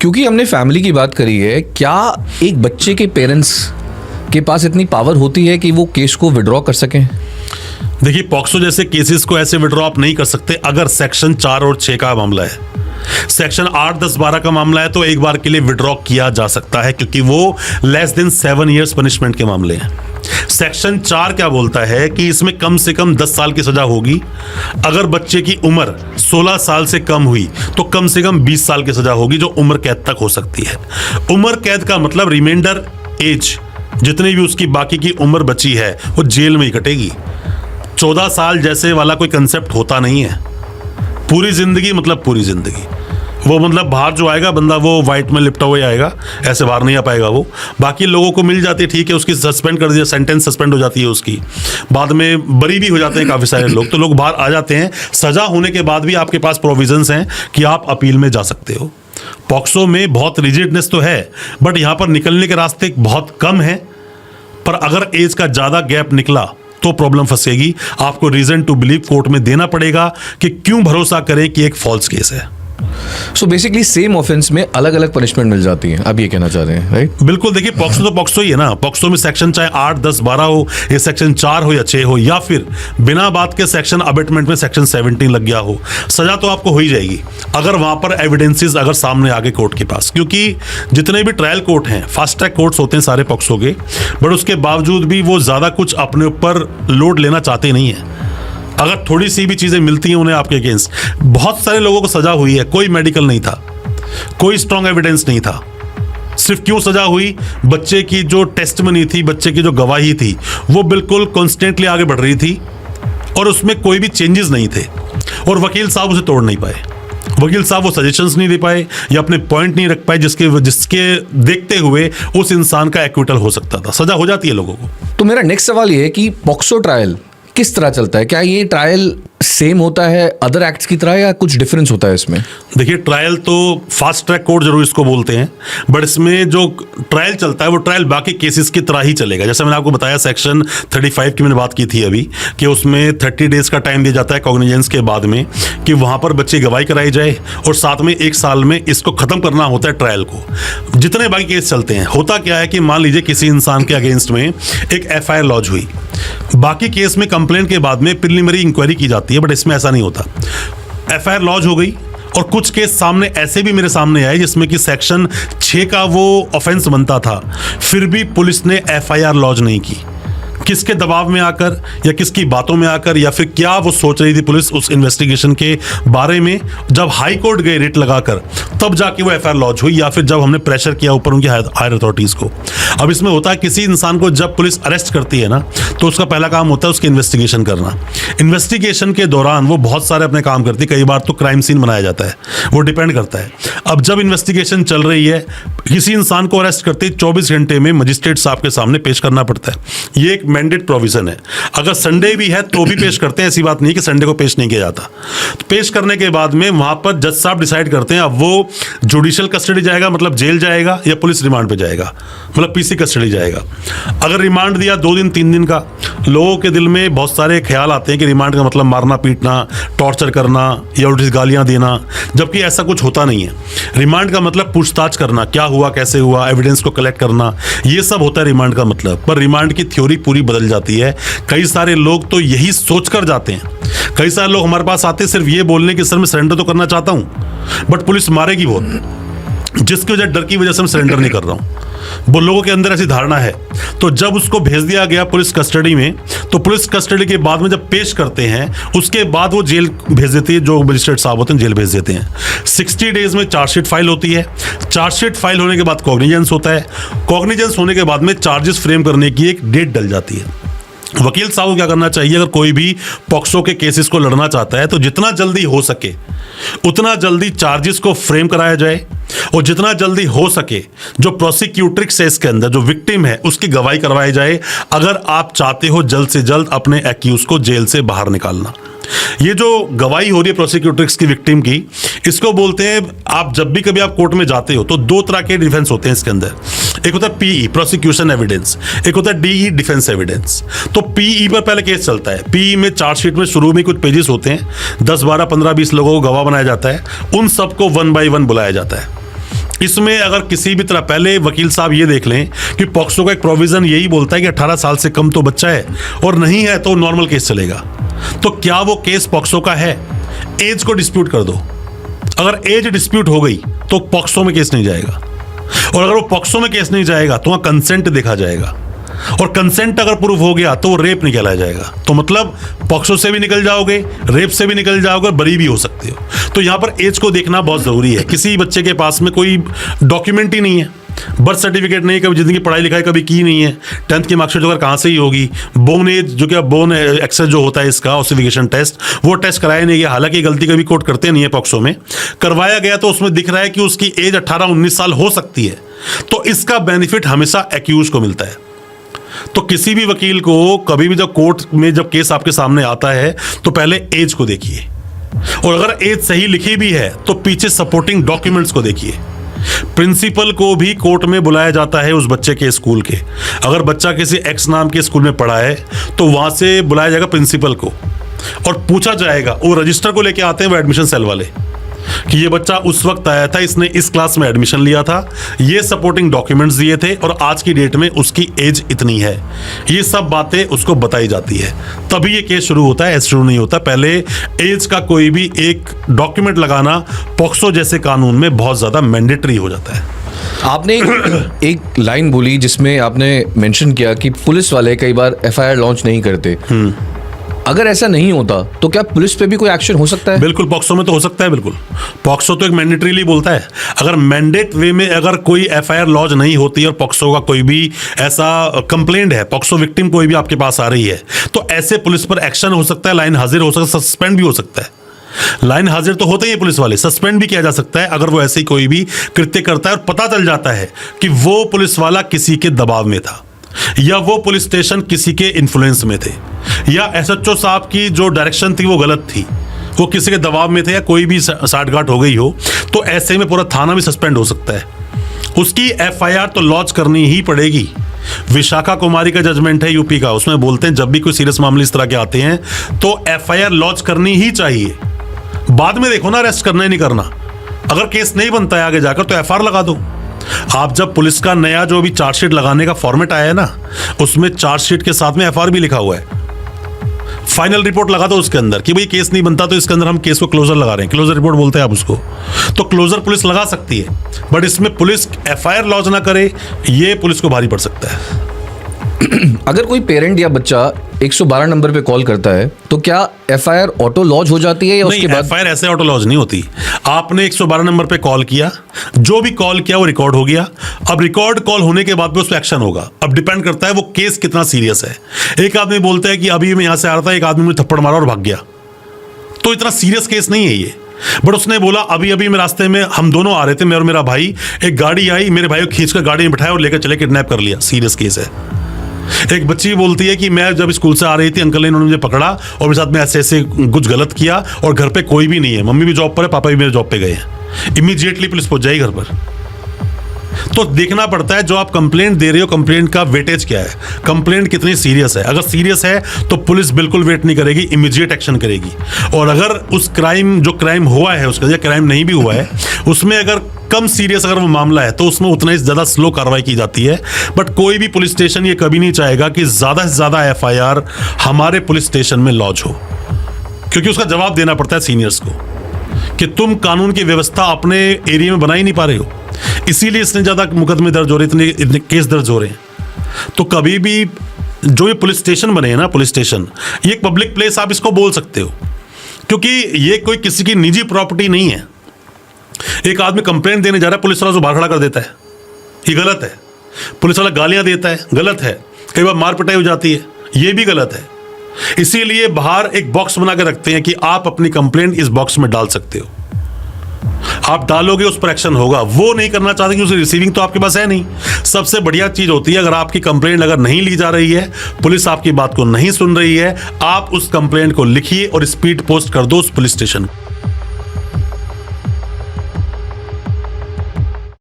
क्योंकि हमने फैमिली की बात करी है, क्या एक बच्चे के पेरेंट्स के पास इतनी पावर होती है कि वो केस को विड्रॉ कर सकें? देखिए, पॉक्सो जैसे केसेस को ऐसे विड्रॉ आप नहीं कर सकते अगर सेक्शन 4 और 6 का मामला है। सेक्शन 8, 10, 12 का मामला है तो एक बार के लिए विड्रॉ किया जा सकता है, क्योंकि वो लेस देन 7 इयर्स पनिशमेंट के मामले हैं। सेक्शन 4 क्या बोलता है कि इसमें कम से कम 10 साल की सजा होगी। अगर बच्चे की उम्र 16 साल से कम हुई तो कम से कम 20 साल की सजा होगी, जो उम्र कैद तक हो सकती है। उम्र कैद का मतलब रिमाइंडर एज, जितनी भी उसकी बाकी की उम्र बची है वो जेल में ही कटेगी। 14 साल जैसे वाला कोई कंसेप्ट होता नहीं है। पूरी जिंदगी मतलब पूरी जिंदगी। वो मतलब बाहर जो आएगा बंदा वो वाइट में लिपटा हुआ ही आएगा, ऐसे बाहर नहीं आ पाएगा वो। बाकी लोगों को मिल जाती है, ठीक है, उसकी सस्पेंड कर दिया, सेंटेंस सस्पेंड हो जाती है उसकी, बाद में बरी भी हो जाते हैं काफ़ी सारे लोग, तो लोग बाहर आ जाते हैं। सजा होने के बाद भी आपके पास प्रोविजंस हैं कि आप अपील में जा सकते हो। पॉक्सो में बहुत रिजिडनेस तो है, बट यहाँ पर निकलने के रास्ते बहुत कम हैं। पर अगर एज का ज़्यादा गैप निकला तो प्रॉब्लम फंसेगी। आपको रीजन टू बिलीव कोर्ट में देना पड़ेगा कि क्यों भरोसा करें कि एक फॉल्स केस है। सो बेसिकली सेम ऑफेंस में अलग अलग पनिशमेंट मिल जाती है, आप ये कहना चाह रहे हैं, राइट? बिल्कुल। देखिए, पॉक्सो तो पॉक्सो ही है ना। पॉक्सो में सेक्शन चाहे 8, 10, 12 हो, या सेक्शन 4 हो या 6 हो, या फिर बिना बात के सेक्शन अबेटमेंट में सेक्शन 17 लग गया हो, सजा तो आपको हो ही जाएगी अगर वहां पर एविडेंसेस अगर सामने आ गए कोर्ट के पास। क्योंकि जितने भी ट्रायल कोर्ट हैं, फास्ट ट्रैक कोर्ट्स होते हैं सारे पॉक्सो के, बट उसके बावजूद भी वो ज्यादा कुछ अपने ऊपर लोड लेना चाहते नहीं है। अगर थोड़ी सी भी चीजें मिलती हैं उन्हें आपके अगेंस्ट, बहुत सारे लोगों को सजा हुई है, कोई मेडिकल नहीं था, कोई स्ट्रॉन्ग एविडेंस नहीं था। सिर्फ क्यों सजा हुई? बच्चे की जो टेस्टमनी थी, बच्चे की जो गवाही थी, वो बिल्कुल कॉन्स्टेंटली आगे बढ़ रही थी और उसमें कोई भी चेंजेस नहीं थे, और वकील साहब उसे तोड़ नहीं पाए। वकील साहब वो सजेशंस नहीं दे पाए या अपने पॉइंट नहीं रख पाए जिसके देखते हुए उस इंसान का एक्विटल हो सकता था। सजा हो जाती है लोगों को। तो मेरा नेक्स्ट सवाल ये है कि पॉक्सो ट्रायल किस तरह चलता है? क्या ये ट्रायल सेम होता है अदर एक्ट्स की तरह, या कुछ डिफरेंस होता है इसमें? देखिए, ट्रायल तो फास्ट ट्रैक कोर्ट जरूर इसको बोलते हैं, बट इसमें जो ट्रायल चलता है वो ट्रायल बाकी केसेस की तरह ही चलेगा। जैसे मैंने आपको बताया, सेक्शन 35 की मैंने बात की थी अभी, कि उसमें 30 डेज का टाइम दिया जाता है कॉग्निजेंस के बाद में, कि वहां पर बच्चे गवाही कराई जाए, और साथ में 1 साल में इसको खत्म करना होता है ट्रायल को। जितने बाकी केस चलते हैं, होता क्या है कि मान लीजिए किसी इंसान के अगेंस्ट में एक FIR लॉन्च हुई, बाकी केस में कंप्लेंट के बाद में प्रिलिमिनरी इंक्वायरी की जाती है, बट इसमें ऐसा नहीं होता। FIR लॉन्च हो गई और कुछ केस सामने ऐसे भी मेरे सामने आए जिसमें कि सेक्शन 6 का वो ऑफेंस बनता था, फिर भी पुलिस ने FIR लॉन्च नहीं की। किसके दबाव में आकर, या किसकी बातों में आकर, या फिर क्या वो सोच रही थी पुलिस उस इन्वेस्टिगेशन के बारे में? जब हाई कोर्ट गए रिट लगाकर, तब जाके वो FIR लॉन्च हुई, या फिर जब हमने प्रेशर किया ऊपर उनकी हायर अथॉरिटीज को। अब इसमें होता है, किसी इंसान को जब पुलिस अरेस्ट करती है ना, तो उसका पहला काम होता है उसकी इन्वेस्टिगेशन करना। इन्वेस्टिगेशन के दौरान वो बहुत सारे अपने काम करती है, कई बार तो क्राइम सीन बनाया जाता है, वो डिपेंड करता है। अब जब इन्वेस्टिगेशन चल रही है, किसी इंसान को अरेस्ट करते 24 घंटे में मजिस्ट्रेट साहब के सामने पेश करना पड़ता है। ये एक मैंडेट प्रोविजन है। अगर संडे भी है तो भी पेश करते हैं, ऐसी बात नहीं कि संडे को पेश नहीं किया जाता। तो पेश करने के बाद में वहां पर जज साहब डिसाइड करते हैं अब वो जुडिशियल कस्टडी जाएगा, मतलब जेल जाएगा, या पुलिस रिमांड पे जाएगा, मतलब PC कस्टडी जाएगा। अगर रिमांड दिया 2 दिन 3 दिन का, लोगों के दिल में बहुत सारे ख्याल आते हैं कि रिमांड का मतलब मारना पीटना, टॉर्चर करना या उल्टी गालियां देना, जबकि ऐसा कुछ होता नहीं है। रिमांड का मतलब पूछताछ करना, क्या हुआ, कैसे हुआ, एविडेंस को कलेक्ट करना, ये सब होता है रिमांड का मतलब। पर रिमांड की थ्योरी पूरी बदल जाती है। कई सारे लोग तो यही सोचकर जाते हैं, कई सारे लोग हमारे पास आते हैं सिर्फ ये बोलने की, सर मैं सरेंडर तो करना चाहता हूं बट पुलिस मारेगी बहुत, जिसकी वजह डर की वजह से मैं सरेंडर नहीं कर रहा हूं। वो लोगों के अंदर ऐसी धारणा है। तो जब उसको भेज दिया गया पुलिस कस्टडी में, तो पुलिस कस्टडी के बाद में जब पेश करते हैं, उसके बाद वो जेल भेज देती है, जो मजिस्ट्रेट साहब होते हैं जेल भेज देते हैं। 60 डेज में चार्जशीट फाइल होती है। चार्जशीट फाइल होने के बाद कॉग्निजेंस होता है। कॉग्निजेंस होने के बाद में चार्जेस फ्रेम करने की एक डेट डल जाती है। वकील साहब को क्या करना चाहिए, अगर कोई भी पॉक्सो के केसेस को लड़ना चाहता है, तो जितना जल्दी हो सके उतना जल्दी चार्जेस को फ्रेम कराया जाए, और जितना जल्दी हो सके जो प्रोसिक्यूट्रिक्स है इसके अंदर, जो विक्टिम है, उसकी गवाही करवाई जाए, अगर आप चाहते हो जल्द से जल्द अपने एक्यूज को जेल से बाहर निकालना। ये जो गवाही हो रही है प्रोसिक्यूट्रिक्स की विक्टिम की, इसको बोलते हैं, आप जब भी कभी आप कोर्ट में जाते हो तो 2 तरह के डिफेंस होते हैं इसके अंदर। एक होता है PE प्रोसिक्यूशन एविडेंस, एक होता है DE डिफेंस एविडेंस। तो PE पर पहले केस चलता है। PE में चार्जशीट में शुरू में कुछ पेजेस होते हैं, 10, 12, 15, 20 लोगों को गवाह बनाया जाता है, उन सबको 1 by 1 बुलाया जाता है। इसमें अगर किसी भी तरह, पहले वकील साहब ये देख लें कि पॉक्सो का एक प्रोविजन यही बोलता है कि 18 साल से कम तो बच्चा है, और नहीं है तो नॉर्मल केस चलेगा। तो क्या वो केस पॉक्सो का है? एज को डिस्प्यूट कर दो। अगर एज डिस्प्यूट हो गई तो पॉक्सो में केस नहीं जाएगा, और अगर वो पॉक्सो में केस नहीं जाएगा तो वहां कंसेंट देखा जाएगा, और कंसेंट अगर प्रूफ हो गया तो वो रेप नहीं कहलाया जाएगा। तो मतलब पॉक्सो से भी निकल जाओगे, रेप से भी निकल जाओगे, और बरी भी हो सकते हो। तो यहां पर एज को देखना बहुत जरूरी है। किसी बच्चे के पास में कोई डॉक्यूमेंट ही नहीं है, बर्थ सर्टिफिकेट नहीं, कभी जिंदगी पढ़ाई लिखाई कभी की नहीं है, 10th की मार्कशीट अगर कहाँ से ही होगी, बोन एज जो कि बोन एक्सेस जो होता है इसका ऑसिफिकेशन टेस्ट, वो टेस्ट कराया नहीं गया। हालांकि गलती कभी कोर्ट करते नहीं है पॉक्सो में, करवाया गया तो उसमें दिख रहा है कि उसकी एज 18-19 साल हो सकती है। तो इसका बेनिफिट हमेशा एक्यूज को मिलता है। तो किसी भी वकील को कभी भी जब कोर्ट में जब केस आपके सामने आता है तो पहले एज को देखिए, और अगर एज सही लिखी भी है तो पीछे सपोर्टिंग डॉक्यूमेंट्स को देखिए। प्रिंसिपल को भी कोर्ट में बुलाया जाता है उस बच्चे के स्कूल के। अगर बच्चा किसी एक्स नाम के स्कूल में पढ़ा है तो वहां से बुलाया जाएगा प्रिंसिपल को, और पूछा जाएगा, वो रजिस्टर को लेके आते हैं वो एडमिशन सेल वाले, कि ये बच्चा उस वक्त आया था, इसने इस क्लास में एडमिशन लिया था, ये सपोर्टिंग डॉक्यूमेंट्स दिए थे, और आज की डेट में उसकी एज इतनी है। ये सब बातें उसको बताई जाती है, तभी ये केस शुरू होता है। ऐसे शुरू नहीं होता। पहले एज का कोई भी एक डॉक्यूमेंट लगाना पॉक्सो जैसे कानून में बहुत ज़्यादा मैंडेटरी हो जाता है। आपने एक लाइन बोली जिसमें आपने मेंशन किया कि पुलिस वाले कई बार एफआईआर लॉन्च नहीं करते। अगर ऐसा नहीं होता तो क्या पुलिस पे भी कोई एक्शन हो सकता है? बिल्कुल, पॉक्सो में तो हो सकता है। बिल्कुल, पॉक्सो तो एक मैंडेटरीली बोलता है। अगर मैंडेट वे में अगर कोई एफआईआर लॉन्च नहीं होती और पॉक्सो का कोई भी ऐसा कंप्लेंट है, पॉक्सो विक्टिम कोई भी आपके पास आ रही है, तो ऐसे पुलिस पर एक्शन हो सकता है, लाइन हाजिर हो सकता है, सस्पेंड भी हो सकता है। लाइन हाजिर तो होते ही पुलिस वाले, सस्पेंड भी किया जा सकता है अगर वो ऐसे ही कोई भी कृत्य करता है और पता चल जाता है कि वो पुलिस वाला किसी के दबाव में था, या वो पुलिस स्टेशन किसी के इन्फ्लुएंस में थे, या एसएचओ साहब की जो डायरेक्शन थी वो गलत थी, वो किसी के दबाव में थे, या कोई भी साठगांठ हो गई हो, तो ऐसे में पूरा थाना भी सस्पेंड हो सकता है। उसकी एफआईआर तो लॉन्च करनी ही पड़ेगी। विशाखा कुमारी का जजमेंट है यूपी का, उसमें बोलते हैं जब भी कोई सीरियस मामले इस तरह के आते हैं तो एफआईआर लॉन्च करनी ही चाहिए। बाद में देखो ना, अरेस्ट करना ही नहीं करना। अगर केस नहीं बनता है आगे जाकर तो एफआईआर लगा दो। आप जब पुलिस का नया जो भी चार्जशीट लगाने का फॉर्मेट आया है ना, उसमें चार्जशीट के साथ में एफआईआर भी लिखा हुआ है। फाइनल रिपोर्ट लगा दो उसके अंदर कि भाई केस नहीं बनता तो इसके अंदर हम केस को क्लोजर लगा रहे हैं, क्लोजर रिपोर्ट बोलते हैं आप उसको। तो क्लोजर पुलिस लगा सकती है, बट इसमें पुलिस एफआईआर लॉन्च ना करे, ये पुलिस को भारी पड़ सकता है। अगर कोई पेरेंट या बच्चा 112 नंबर पे कॉल करता है तो क्या एफआईआर ऑटो लॉन्च हो जाती है, या उसके बाद? एफआईआर ऐसे ऑटो लॉन्च नहीं होती। आपने 112 नंबर पे कॉल किया, जो भी कॉल किया वो रिकॉर्ड हो गया। अब रिकॉर्ड कॉल होने के बाद भी उस पर एक्शन होगा। अब डिपेंड करता है वो केस कितना सीरियस है। एक आदमी बोलता है कि अभी मैं यहां से आ रहा था, एक आदमी मुझे थप्पड़ मारा और भाग गया, तो इतना सीरियस केस नहीं है ये। बट उसने बोला अभी अभी मैं रास्ते में, हम दोनों आ रहे थे, मैं और मेरा भाई, एक गाड़ी आई, मेरे भाई को खींचकर गाड़ी में बिठाया और लेकर चले, किडनैप कर लिया, सीरियस केस है। एक बच्ची बोलती है कि मैं जब स्कूल से आ रही थी, अंकल ने इन्होंने मुझे पकड़ा और मेरे साथ में ऐसे ऐसे कुछ गलत किया, और घर पे कोई भी नहीं है, मम्मी भी जॉब पर है, पापा भी मेरे जॉब पे गए हैं। इमीडिएटली पुलिस पहुंच जाएगी घर पर। तो देखना पड़ता है जो आप कंप्लेंट दे रहे हो, कंप्लेंट का वेटेज क्या है, कंप्लेंट कितनी सीरियस है। अगर सीरियस है तो पुलिस बिल्कुल वेट नहीं करेगी, इमीडिएट एक्शन करेगी। और अगर उस क्राइम, जो क्राइम हुआ है उसका, या क्राइम नहीं भी हुआ है, उसमें अगर कम सीरियस अगर वो मामला है तो उसमें उतना ही ज़्यादा स्लो कार्रवाई की जाती है। बट कोई भी पुलिस स्टेशन ये कभी नहीं चाहेगा कि ज़्यादा से ज़्यादा एफआईआर हमारे पुलिस स्टेशन में लॉन्च हो, क्योंकि उसका जवाब देना पड़ता है सीनियर्स को कि तुम कानून की व्यवस्था अपने एरिया में बना ही नहीं पा रहे हो, इसीलिए इतने ज़्यादा मुकदमे दर्ज हो रहे, इतने केस दर्ज हो रहे हैं। तो कभी भी जो ये पुलिस स्टेशन बने हैं ना, पुलिस स्टेशन ये एक पब्लिक प्लेस आप इसको बोल सकते हो, क्योंकि ये कोई किसी की निजी प्रॉपर्टी नहीं है। एक आदमी कंप्लेंट देने जा रहा है, पुलिस वाला उसको बाहर खड़ा कर देता है, ये गलत है। पुलिस वाला गालियां देता है, गलत है। कई बार मार पिटाई हो जाती है, ये भी गलत है। इसीलिए बाहर एक बॉक्स बना के रखते हैं कि आप अपनी कंप्लेंट इस बॉक्स में डाल सकते हो, आप डालोगे उस पर एक्शन होगा। वो नहीं करना चाहते कि उसकी रिसीविंग तो आपके पास है नहीं। सबसे बढ़िया चीज होती है, अगर आपकी कंप्लेंट अगर नहीं ली जा रही है, पुलिस आपकी बात को नहीं सुन रही है, आप उस कंप्लेंट को लिखिए और स्पीड पोस्ट कर दो उस पुलिस स्टेशन।